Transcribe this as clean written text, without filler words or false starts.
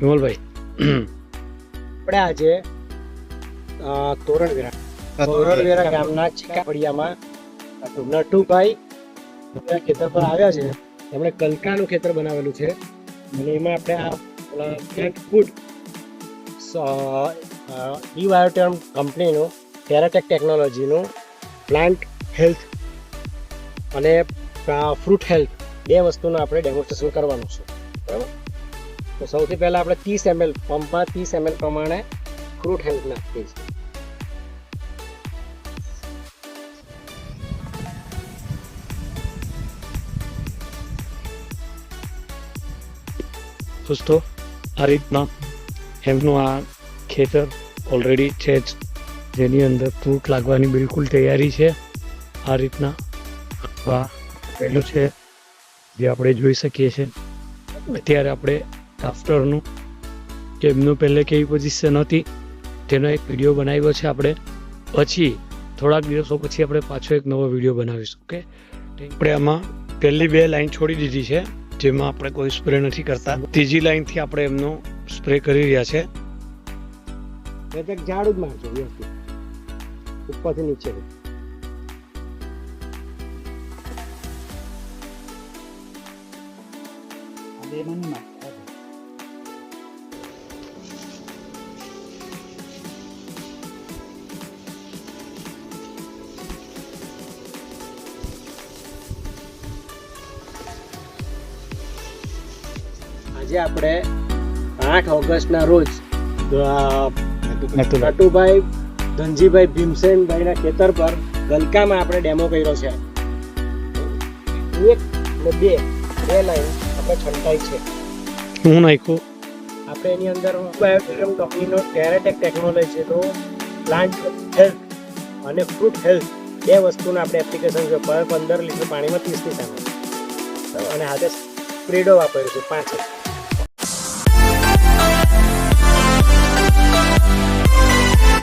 વિમલભાઈ, આપણે આજે તોરણવેરા ગામના ચીકાપડિયામાં નટુભાઈ ખેતર પર આવ્યા છે. એમણે કલકાનું ખેતર બનાવેલું છે અને એમાં આપણે આ પેટ ફૂડ ઈબાયોટર્મ કંપનીનું ટેરાટેક ટેકનોલોજીનું પ્લાન્ટ હેલ્થ અને ફ્રૂટ હેલ્થ બે વસ્તુનું આપણે ડેમોન્સ્ટ્રેશન કરવાનું છે. બરાબર, તો સૌથી પહેલાં આપણે 30 ml પંપમાં 30 ml પ્રમાણે ફ્રૂટ હેલ્થ નાખીએ છીએ. દોસ્તો, આ રીતના એમનું આ ખેતર ઓલરેડી છે જ, જેની અંદર ફ્રૂટ લાગવાની બિલકુલ તૈયારી છે. આ રીતના આ પહેલું છે જે આપણે જોઈ શકીએ છીએ. અત્યારે આપણે આફ્ટરનું કે એમનું પહેલે કેવી પોઝિશન હતી તેનો એક વિડીયો બનાવ્યો છે આપણે. પછી થોડાક દિવસો પછી આપણે પાછો એક નવો વિડીયો બનાવીશું. ઓકે, આપણે આમાં પહેલી 2 લાઈન છોડી દીધી છે, જેમાં આપણે કોઈ સ્પ્રે નથી કરતા. ત્રીજી લાઈનથી આપણે એમનો સ્પ્રે કરી રહ્યા છે. ઝાડું જ મારજો વ્યવસ્થિત, ઉપરથી નીચે. આજે આપણે 8 ઓગસ્ટના રોજ નટુભાઈ ધનજીભાઈ ભીમસેનભાઈના ખેતર પર ગલકામાં આપણે ડેમો કર્યો છે. 1 અને 2 લાઈન આપણે છંટાઈ છે. હું નાખ્યું આપણે એની અંદર ઈબાયોટર્મ કંપનીનો ટેરાટેક ટેકનોલોજીનો પ્લાન્ટ હેલ્થ અને ફ્રૂટ હેલ્થ બે વસ્તુનું આપણે એપ્લિકેશન છે. પર 15 લીટર પાણીમાં 30 ml અને હાથે સ્પ્રેડો વાપર્યો છે 5.